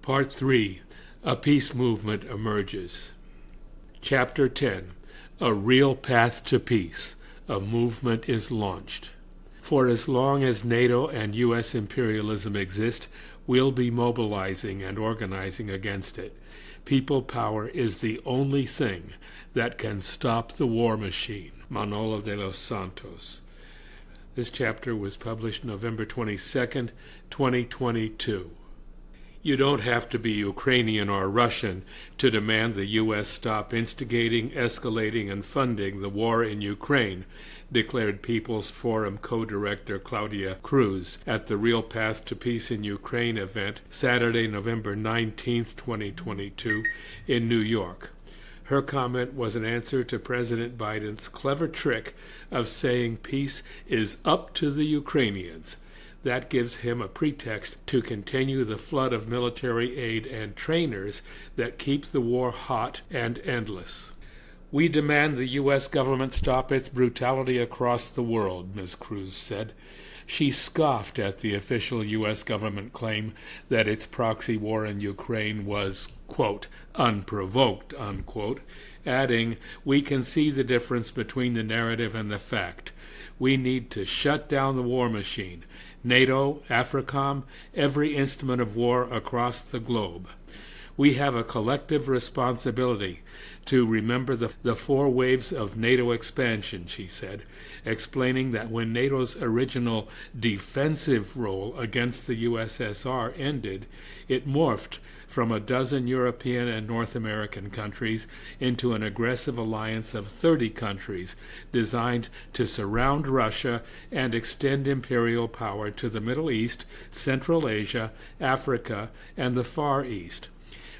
Part 3. A Peace Movement Emerges. Chapter 10. A Real Path to Peace. A movement is launched. For as long as NATO and U.S. imperialism exist, we'll be mobilizing and organizing against it. People power is the only thing that can stop the war machine. Manolo de los Santos. This chapter was published November 22nd, 2022. You don't have to be Ukrainian or Russian to demand the U.S. stop instigating, escalating, and funding the war in Ukraine, declared People's Forum co-director Claudia Cruz at the Real Path to Peace in Ukraine event Saturday, November 19, 2022, in New York. Her comment was an answer to President Biden's clever trick of saying peace is up to the Ukrainians. That gives him a pretext to continue the flood of military aid and trainers that keep the war hot and endless. We demand the U.S. government stop its brutality across the world, Ms. Cruz said. She scoffed at the official U.S. government claim that its proxy war in Ukraine was, quote, unprovoked, unquote, adding, we can see the difference between the narrative and the fact. We need to shut down the war machine. NATO, AFRICOM, every instrument of war across the globe. We have a collective responsibility to remember the four waves of NATO expansion, she said, explaining that when NATO's original defensive role against the USSR ended, it morphed from a dozen European and North American countries into an aggressive alliance of 30 countries designed to surround Russia and extend imperial power to the Middle East, Central Asia, Africa, and the Far East.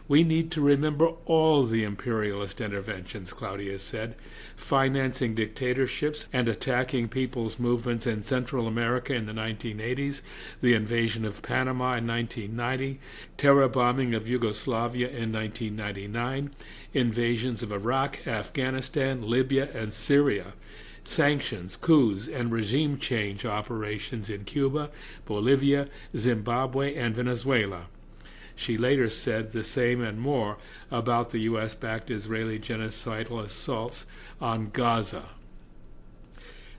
We need to remember all the imperialist interventions, Claudia said, financing dictatorships and attacking people's movements in Central America in the 1980s, the invasion of Panama in 1990, terror bombing of Yugoslavia in 1999, invasions of Iraq, Afghanistan, Libya, and Syria, sanctions, coups, and regime change operations in Cuba, Bolivia, Zimbabwe, and Venezuela. She later said the same and more about the U.S.-backed Israeli genocidal assaults on Gaza.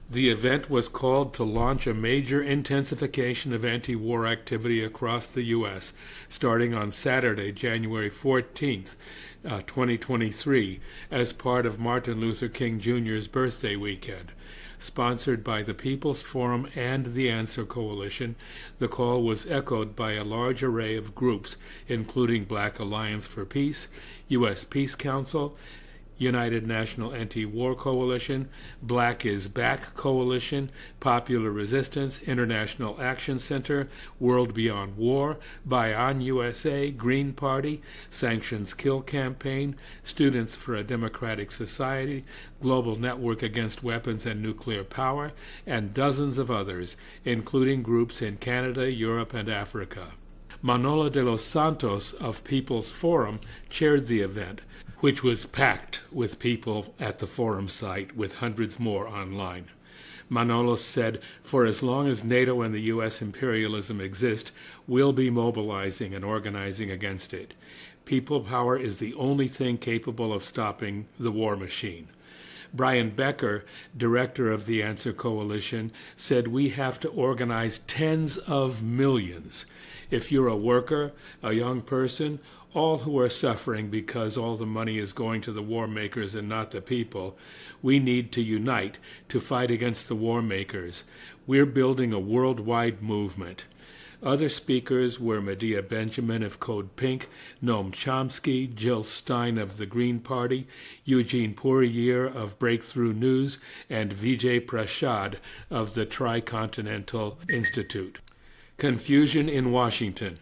The event was called to launch a major intensification of anti-war activity across the U.S., starting on Saturday, January 14th, 2023, as part of Martin Luther King Jr.'s birthday weekend. Sponsored by the People's Forum and the Answer Coalition, the call was echoed by a large array of groups, including Black Alliance for Peace, U.S. Peace Council, United National Anti-War Coalition, Black is Back Coalition, Popular Resistance, International Action Center, World Beyond War, Bayan USA, Green Party, Sanctions Kill Campaign, Students for a Democratic Society, Global Network Against Weapons and Nuclear Power, and dozens of others, including groups in Canada, Europe, and Africa. Manolo de los Santos of People's Forum chaired the event, which was packed with people at the forum site, with hundreds more online. Manolo said, for as long as NATO and the U.S. imperialism exist, we'll be mobilizing and organizing against it. People power is the only thing capable of stopping the war machine. Brian Becker, director of the Answer Coalition, said we have to organize tens of millions. If you're a worker, a young person, all who are suffering because all the money is going to the war makers and not the people, we need to unite to fight against the war makers. We're building a worldwide movement. Other speakers were Medea Benjamin of Code Pink, Noam Chomsky, Jill Stein of the Green Party, Eugene Poirier of Breakthrough News, and Vijay Prashad of the Tricontinental Institute. Confusion in Washington.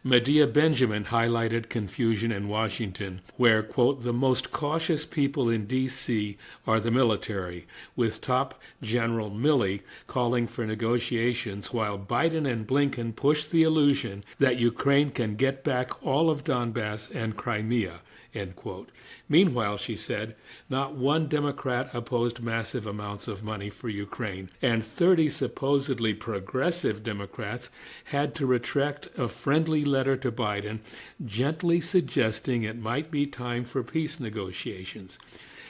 Medea Benjamin highlighted confusion in Washington, where, quote, the most cautious people in D.C. are the military, with top General Milley calling for negotiations while Biden and Blinken push the illusion that Ukraine can get back all of Donbass and Crimea, End quote. Meanwhile, she said, not one Democrat opposed massive amounts of money for Ukraine, and 30 supposedly progressive Democrats had to retract a friendly letter to Biden, gently suggesting it might be time for peace negotiations.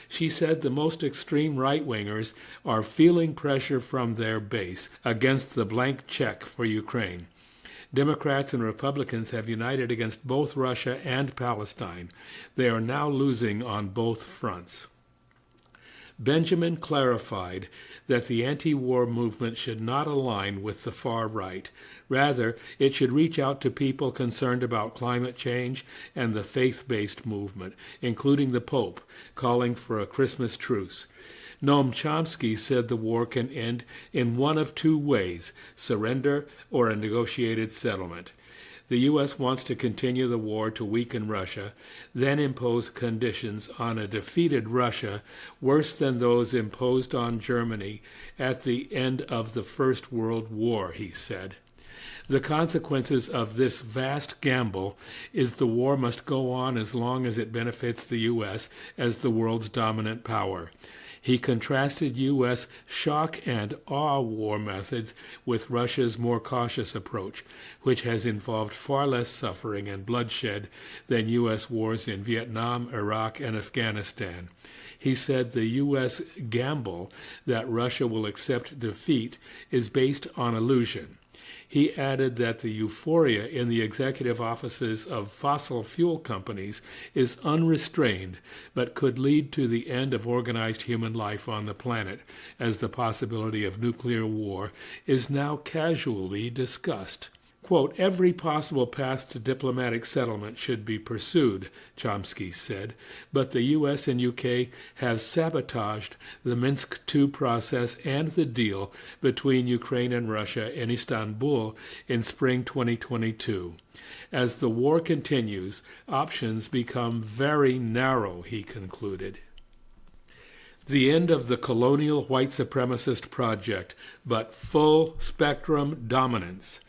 She said the most extreme right-wingers are feeling pressure from their base against the blank check for Ukraine. Democrats and Republicans have united against both Russia and Palestine. They are now losing on both fronts. Benjamin clarified that the anti-war movement should not align with the far right. Rather, it should reach out to people concerned about climate change and the faith-based movement, including the Pope, calling for a Christmas truce. Noam Chomsky said the war can end in one of two ways: surrender or a negotiated settlement. The U.S. wants to continue the war to weaken Russia, then impose conditions on a defeated Russia worse than those imposed on Germany at the end of the First World War, he said. The consequences of this vast gamble is the war must go on as long as it benefits the U.S. as the world's dominant power. He contrasted U.S. shock and awe war methods with Russia's more cautious approach, which has involved far less suffering and bloodshed than U.S. wars in Vietnam, Iraq, and Afghanistan. He said the U.S. gamble that Russia will accept defeat is based on illusion. He added that the euphoria in the executive offices of fossil fuel companies is unrestrained, but could lead to the end of organized human life on the planet, as the possibility of nuclear war is now casually discussed. Quote, every possible path to diplomatic settlement should be pursued, Chomsky said, but the U.S. and U.K. have sabotaged the Minsk II process and the deal between Ukraine and Russia in Istanbul in spring 2022. As the war continues, options become very narrow, he concluded. The end of the colonial white supremacist project, but full-spectrum dominance.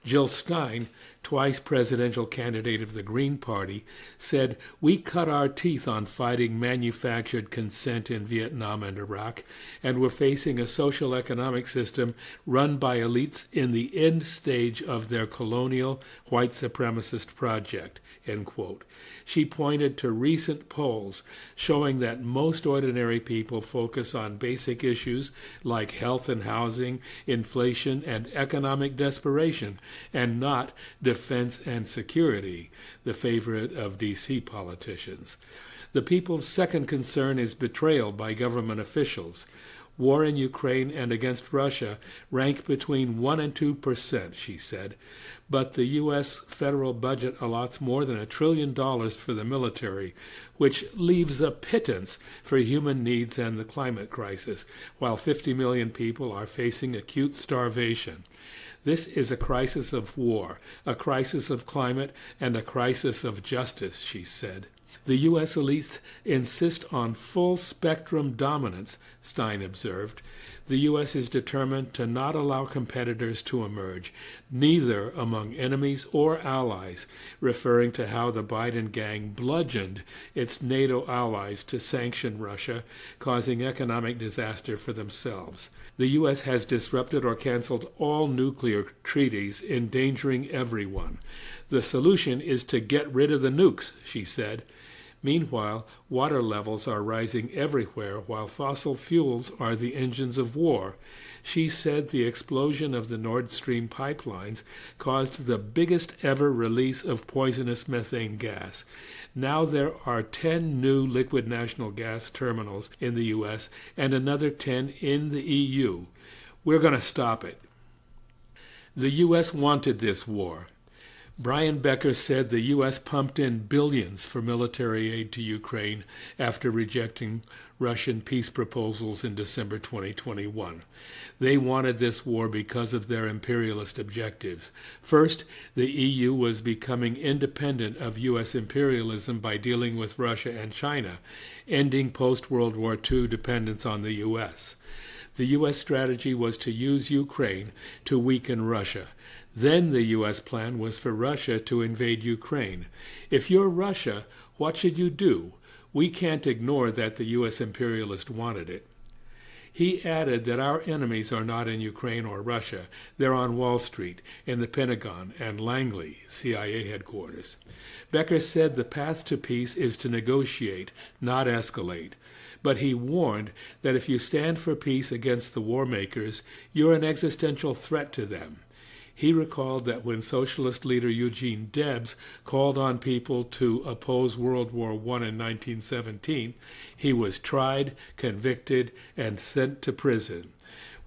Jill Stein, twice presidential candidate of the Green Party, said, "We cut our teeth on fighting manufactured consent in Vietnam and Iraq, and we're facing a social economic system run by elites in the end stage of their colonial white supremacist project." End quote. She pointed to recent polls showing that most ordinary people focus on basic issues like health and housing, inflation, and economic desperation, and not defense and security, the favorite of D.C. politicians. The people's second concern is betrayal by government officials. War in Ukraine and against Russia rank between 1% and 2%, she said, but the U.S. federal budget allots more than $1 trillion for the military, which leaves a pittance for human needs and the climate crisis, while 50 million people are facing acute starvation. This is a crisis of war, a crisis of climate, and a crisis of justice, she said. The U.S. elites insist on full-spectrum dominance, Stein observed. The U.S. is determined to not allow competitors to emerge, neither among enemies or allies, referring to how the Biden gang bludgeoned its NATO allies to sanction Russia, causing economic disaster for themselves. The U.S. has disrupted or canceled all nuclear treaties, endangering everyone. The solution is to get rid of the nukes, she said. Meanwhile, water levels are rising everywhere while fossil fuels are the engines of war. She said the explosion of the Nord Stream pipelines caused the biggest ever release of poisonous methane gas. Now there are 10 new liquid natural gas terminals in the U.S. and another 10 in the EU. We're going to stop it. The U.S. wanted this war. Brian Becker said the U.S. pumped in billions for military aid to Ukraine after rejecting Russian peace proposals in December 2021. They wanted this war because of their imperialist objectives. First, the EU was becoming independent of U.S. imperialism by dealing with Russia and China, ending post-World War II dependence on the U.S. The U.S. strategy was to use Ukraine to weaken Russia. Then the U.S. plan was for Russia to invade Ukraine. If you're Russia, what should you do? We can't ignore that the U.S. imperialists wanted it. He added that our enemies are not in Ukraine or Russia. They're on Wall Street, in the Pentagon, and Langley, CIA headquarters. Becker said the path to peace is to negotiate, not escalate. But he warned that if you stand for peace against the war makers, you're an existential threat to them. He recalled that when socialist leader Eugene Debs called on people to oppose World War I in 1917, he was tried, convicted, and sent to prison.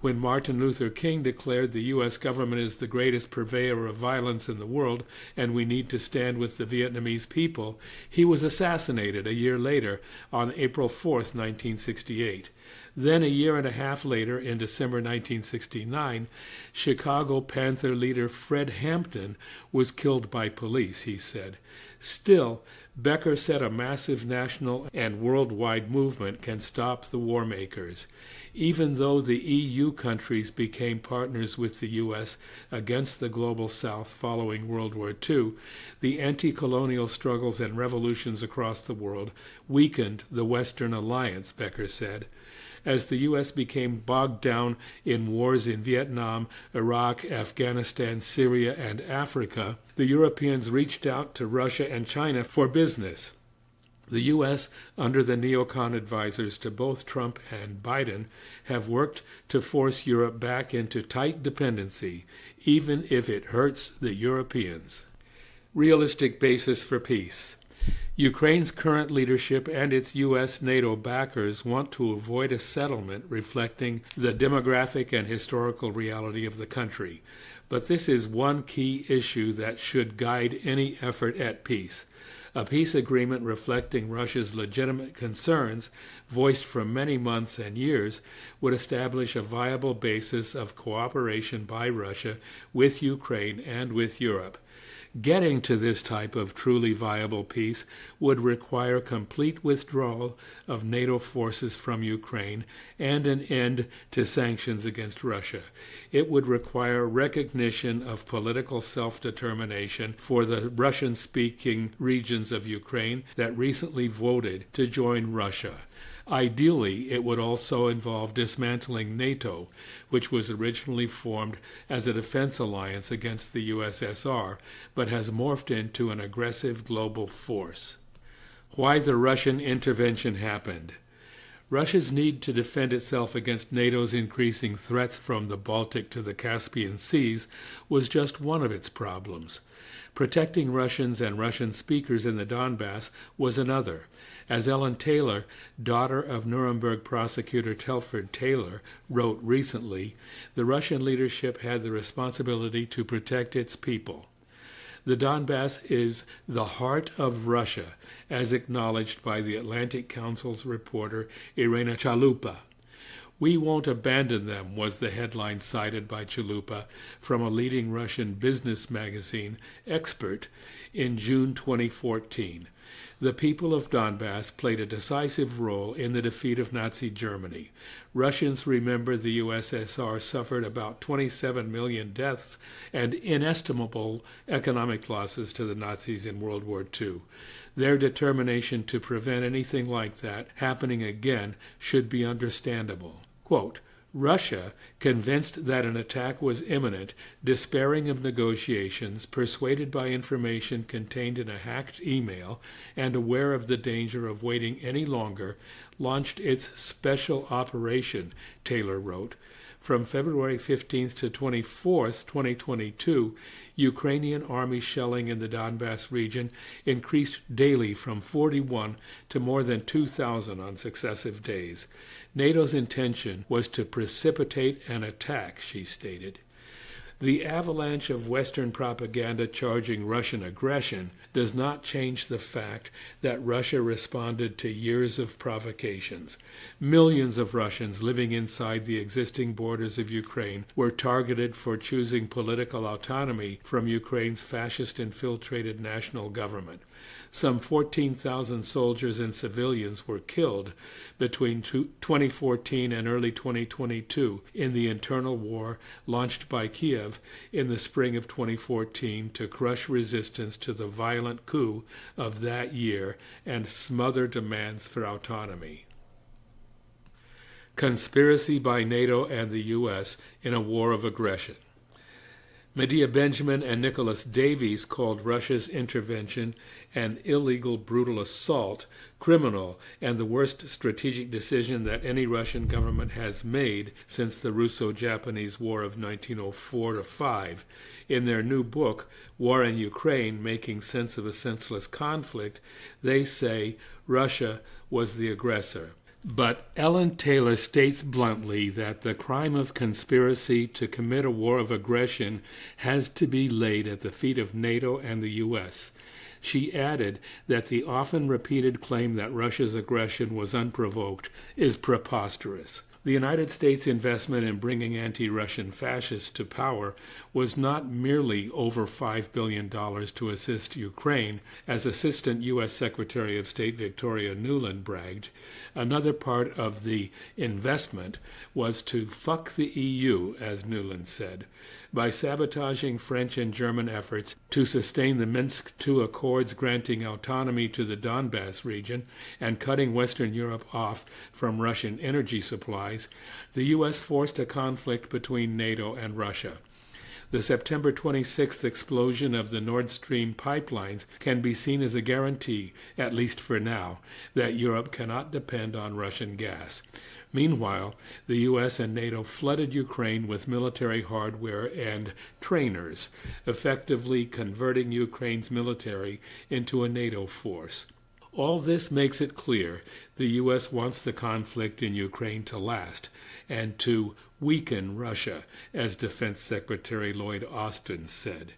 When Martin Luther King declared the U.S. government is the greatest purveyor of violence in the world and we need to stand with the Vietnamese people, he was assassinated a year later on April 4, 1968. Then a year and a half later, in December 1969, Chicago Panther leader Fred Hampton was killed by police, he said. Still, Becker said a massive national and worldwide movement can stop the war makers. Even though the EU countries became partners with the U.S. against the Global South following World War II, the anti-colonial struggles and revolutions across the world weakened the Western alliance, Becker said. As the U.S. became bogged down in wars in Vietnam, Iraq, Afghanistan, Syria, and Africa, the Europeans reached out to Russia and China for business. The U.S., under the neocon advisors to both Trump and Biden, have worked to force Europe back into tight dependency, even if it hurts the Europeans. Realistic basis for peace. Ukraine's current leadership and its U.S. NATO backers want to avoid a settlement reflecting the demographic and historical reality of the country. But this is one key issue that should guide any effort at peace. A peace agreement reflecting Russia's legitimate concerns, voiced for many months and years, would establish a viable basis of cooperation by Russia with Ukraine and with Europe. Getting to this type of truly viable peace would require complete withdrawal of NATO forces from Ukraine and an end to sanctions against Russia. It would require recognition of political self-determination for the Russian-speaking regions of Ukraine that recently voted to join Russia. Ideally, it would also involve dismantling NATO, which was originally formed as a defense alliance against the USSR, but has morphed into an aggressive global force. Why the Russian intervention happened. Russia's need to defend itself against NATO's increasing threats from the Baltic to the Caspian Seas was just one of its problems. Protecting Russians and Russian speakers in the Donbass was another. As Ellen Taylor, daughter of Nuremberg prosecutor Telford Taylor, wrote recently, the Russian leadership had the responsibility to protect its people. The Donbass is the heart of Russia, as acknowledged by the Atlantic Council's reporter Irina Chalupa. "We won't abandon them," was the headline cited by Chalupa from a leading Russian business magazine, Expert, in June 2014. The people of Donbass played a decisive role in the defeat of Nazi Germany. Russians remember the USSR suffered about 27 million deaths and inestimable economic losses to the Nazis in World War II. Their determination to prevent anything like that happening again should be understandable. Quote, Russia, convinced that an attack was imminent, despairing of negotiations, persuaded by information contained in a hacked email, and aware of the danger of waiting any longer, launched its special operation, Taylor wrote. From February 15th to 24th, 2022, Ukrainian army shelling in the Donbass region increased daily from 41 to more than 2,000 on successive days. NATO's intention was to precipitate an attack, she stated. The avalanche of Western propaganda charging Russian aggression does not change the fact that Russia responded to years of provocations. Millions of Russians living inside the existing borders of Ukraine were targeted for choosing political autonomy from Ukraine's fascist-infiltrated national government. Some 14,000 soldiers and civilians were killed between 2014 and early 2022 in the internal war launched by Kiev Kiev in the spring of 2014 to crush resistance to the violent coup of that year and smother demands for autonomy. Conspiracy by NATO and the U.S. in a war of aggression. Medea Benjamin and Nicholas Davies called Russia's intervention an illegal, brutal assault, criminal, and the worst strategic decision that any Russian government has made since the Russo-Japanese War of 1904-5. In their new book, War in Ukraine, Making Sense of a Senseless Conflict, they say Russia was the aggressor. But Ellen Taylor states bluntly that the crime of conspiracy to commit a war of aggression has to be laid at the feet of NATO and the U.S. She added that the often repeated claim that Russia's aggression was unprovoked is preposterous. The United States' investment in bringing anti-Russian fascists to power was not merely over $5 billion to assist Ukraine, as Assistant U.S. Secretary of State Victoria Nuland bragged. Another part of the investment was to fuck the EU, as Nuland said, by sabotaging French and German efforts to sustain the Minsk II Accords granting autonomy to the Donbass region and cutting Western Europe off from Russian energy supplies. The U.S. forced a conflict between NATO and Russia. The September 26th explosion of the Nord Stream pipelines can be seen as a guarantee, at least for now, that Europe cannot depend on Russian gas. Meanwhile, the U.S. and NATO flooded Ukraine with military hardware and trainers, effectively converting Ukraine's military into a NATO force. All this makes it clear the U.S. wants the conflict in Ukraine to last and to weaken Russia, as Defense Secretary Lloyd Austin said.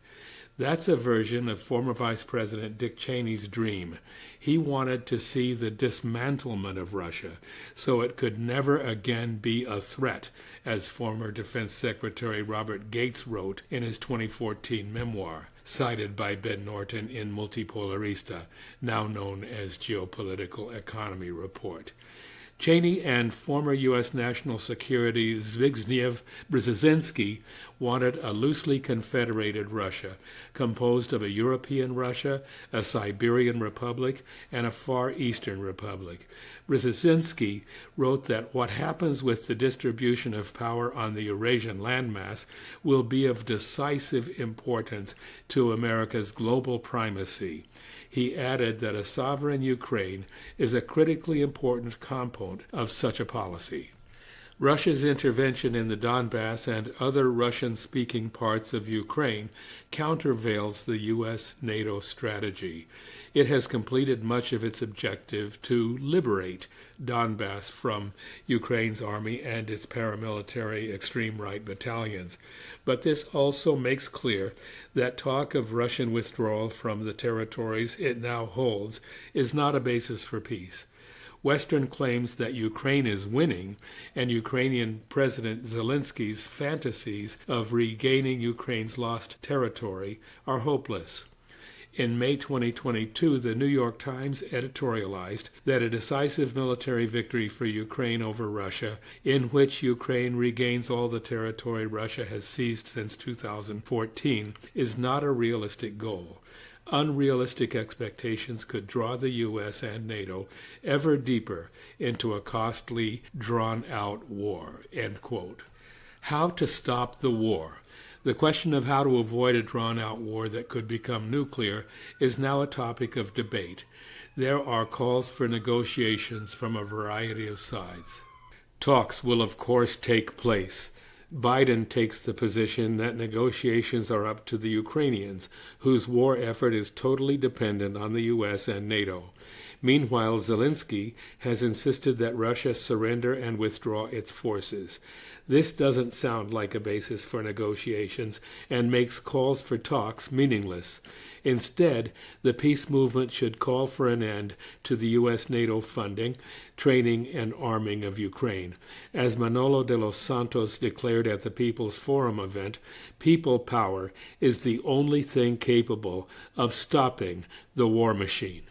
That's a version of former Vice President Dick Cheney's dream. He wanted to see the dismantlement of Russia so it could never again be a threat, as former Defense Secretary Robert Gates wrote in his 2014 memoir, cited by Ben Norton in Multipolarista, now known as Geopolitical Economy Report. Cheney and former U.S. National Security Zbigniew Brzezinski wanted a loosely confederated Russia, composed of a European Russia, a Siberian Republic, and a Far Eastern Republic. Brzezinski wrote that what happens with the distribution of power on the Eurasian landmass will be of decisive importance to America's global primacy. He added that a sovereign Ukraine is a critically important component of such a policy. Russia's intervention in the Donbass and other Russian-speaking parts of Ukraine countervails the U.S.-NATO strategy. It has completed much of its objective to liberate Donbass from Ukraine's army and its paramilitary extreme right battalions. But this also makes clear that talk of Russian withdrawal from the territories it now holds is not a basis for peace. Western claims that Ukraine is winning, and Ukrainian President Zelensky's fantasies of regaining Ukraine's lost territory are hopeless. In May 2022, the New York Times editorialized that a decisive military victory for Ukraine over Russia, in which Ukraine regains all the territory Russia has seized since 2014, is not a realistic goal. Unrealistic expectations could draw the U.S. and NATO ever deeper into a costly, drawn-out war." End quote. How to stop the war? The question of how to avoid a drawn-out war that could become nuclear is now a topic of debate. There are calls for negotiations from a variety of sides. Talks will of course take place. Biden takes the position that negotiations are up to the Ukrainians, whose war effort is totally dependent on the U.S. and NATO. Meanwhile, Zelensky has insisted that Russia surrender and withdraw its forces. This doesn't sound like a basis for negotiations and makes calls for talks meaningless. Instead, the peace movement should call for an end to the U.S.-NATO funding, training, and arming of Ukraine. As Manolo de los Santos declared at the People's Forum event, people power is the only thing capable of stopping the war machine.